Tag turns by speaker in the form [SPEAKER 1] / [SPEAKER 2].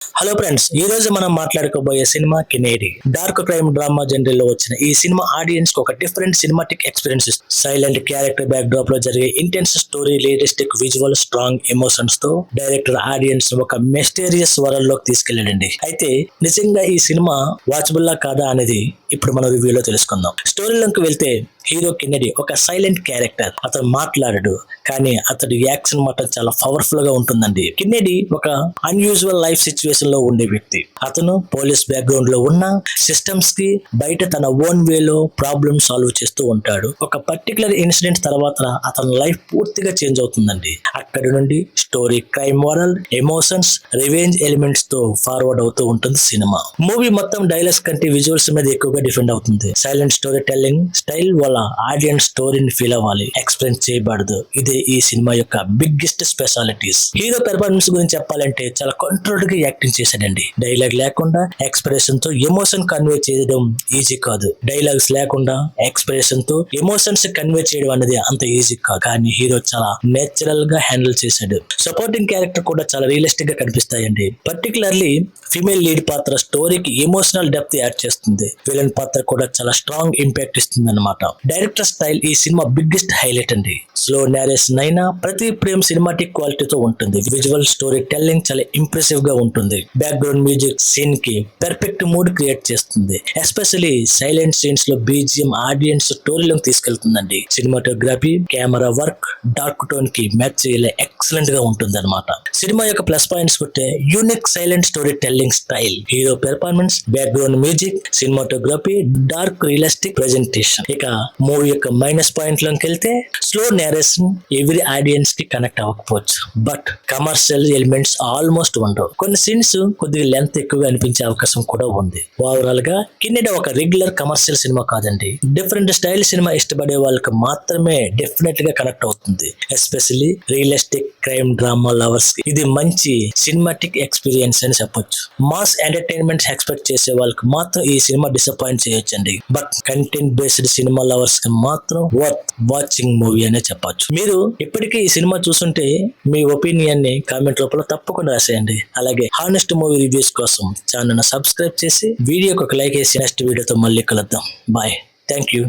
[SPEAKER 1] Hello friends, ఈ రోజు మనం మాట్లాడుకోబోయే cinema Kinedi. Dark crime drama general లో వచ్చిన ఈ సినిమా ఆడియన్స్ కు ఒక డిఫరెంట్ సినిమాటిక్ ఎక్స్పీరియన్స్ ఇస్తుంది. సైలెంట్ క్యారెక్టర్ బ్యాక్ డ్రాప్ లో జరిగే intense story, realistic visual, strong emotions తో డైరెక్టర్ ఆడియన్స్ ఒక మిస్టీరియస్ వరల్డ్ లోకి తీసుకెళ్లాడండి. అయితే నిజంగా ఈ సినిమా వాచబుల్ లా కాదా అనేది ఇప్పుడు మన రివ్యూలో తెలుసుకుందాం. స్టోరీలోకి వెళ్తే హీరో కిన్నెడి ఒక సైలెంట్ క్యారెక్టర్. అతను మాట్లాడడు, కానీ అతడి యాక్షన్ మాత్రం చాలా పవర్ఫుల్ గా ఉంటుందండి. కిన్నెడి ఒక అన్యూజువల్ లైఫ్ సిచ్యువేషన్ లో ఉండే వ్యక్తి. అతను పోలీస్ బ్యాక్గ్రౌండ్ లో ఉన్న సిస్టమ్స్ కి బయట తన ఓన్ వేలో ప్రాబ్లమ్ సాల్వ్ చేస్తూ ఉంటాడు. ఒక పర్టికులర్ ఇన్సిడెంట్ తర్వాత అతని లైఫ్ పూర్తిగా చేంజ్ అవుతుందండి. అక్కడి నుండి story crime world, emotions, revenge elements తో ఫార్వర్డ్ అవుతూ ఉంటుంది సినిమా. మూవీ మొత్తం డైలాగ్స్ కంటే విజువల్స్ మీద ఎక్కువగా డిపెండ్ అవుతుంది. సైలెంట్ స్టోరీ టెల్లింగ్ స్టైల్ వల్ల ఆడియన్స్ స్టోరీని ఫీల్ అవ్వాలి, ఎక్స్ప్లెయిన్ చేయబడదు. ఇదే ఈ సినిమా యొక్క బిగ్గెస్ట్ స్పెషాలిటీస్. హీరో పెర్ఫార్మెన్స్ గురించి చెప్పాలంటే చాలా కంట్రోల్డ్ గా యాక్టింగ్ చేశాడండి. డైలాగ్ లేకుండా ఎక్స్ప్రెషన్ తో ఎమోషన్ కన్వే చేయడం ఈజీ కాదు. డైలాగ్స్ లేకుండా ఎక్స్ప్రెషన్ తో ఎమోషన్స్ కన్వే చేయడం అనేది అంత ఈజీ కాదు. కానీ హీరో చాలా నేచురల్ గా హ్యాండిల్ చేశాడు. సపోర్టింగ్ క్యారెక్టర్ కూడా చాలా రియలిస్టిక్ గా కనిపిస్తాయండి. పర్టికులర్లీ ఫీమేల్ లీడ్ పాత్ర స్టోరీకి ఎమోషనల్ డెప్త్ యాడ్ చేస్తుంది. విలన్ పాత్ర కూడా చాలా స్ట్రాంగ్ ఇంపాక్ట్ ఇస్తుంది అన్నమాట. డైరెక్టర్ స్టైల్ ఈ సినిమా బిగ్గెస్ట్ హైలైట్ అండి. స్లో నేరేషన్ అయినా ప్రతి ఫ్రేమ్ సినిమాటిక్ క్వాలిటీతో ఉంటుంది. విజువల్ స్టోరీ టెల్లింగ్ చాలా ఇంప్రెసివ్ గా ఉంటుంది. బ్యాక్గ్రౌండ్ మ్యూజిక్ సీన్ కి పెర్ఫెక్ట్ మూడ్ క్రియేట్ చేస్తుంది. ఎస్పెషల్లీ సైలెంట్ సీన్స్ లో బీజిఎం ఆడియన్స్ స్టోరీలోకి తీసుకెళ్తుందండి. Cinematography, camera work, dark tone కి మ్యాచ్ అయ్యేలా ఎక్సలెంట్ గా ఉంటుంది అనమాట. సినిమా యొక్క ప్లస్ పాయింట్స్ కొట్టే unique silent story telling style, hero performance, background music, cinematography, dark realistic presentation. ఇక మూవీ యొక్క మైనస్ పాయింట్ లోకి వెళ్తే స్లో నేరేషన్ ఎవరి ఆడియన్స్ కి కనెక్ట్ అవ్వకపోవచ్చు. బట్ కమర్షియల్ ఎలిమెంట్స్ ఆల్మోస్ట్ ఉండవు. కొన్ని సీన్స్ కొద్దిగా లెంత్ ఎక్కువగా అనిపించే అవకాశం కూడా ఉంది. ఓవరాల్ గా కిన్నెడి ఒక రెగ్యులర్ కమర్షియల్ సినిమా కాదండి. డిఫరెంట్ స్టైల్ సినిమా ఇష్టపడే వాళ్ళకి మాత్రమే డెఫినెట్ గా కనెక్ట్ అవుతుంది. Especially realistic crime drama lovers కి ఇది మంచి సినిమాటిక్ ఎక్స్పీరియన్స్ అని చెప్పొచ్చు. మాస్ ఎంటర్టైన్మెంట్ ఎక్స్పెక్ట్ చేసే వాళ్ళకి మాత్రం ఈ సినిమా డిసప్పాయింట్ చేయొచ్చండి. But content based cinema lovers కి మాత్రం వర్త్ వాచింగ్ మూవీ అనే చెప్పొచ్చు. మీరు ఇప్పటికీ ఈ సినిమా చూస్తుంటే మీ ఒపీనియన్ ని కామెంట్ రూపంలో తప్పకుండా రాసేయండి. అలాగే హానెస్ట్ మూవీ రివ్యూస్ కోసం ఛానల్ ను సబ్స్క్రైబ్ చేసి వీడియోకి ఒక లైక్ వేసి నెక్స్ట్ వీడియోతో మళ్ళీ కలుద్దాం. బాయ్. Thank you.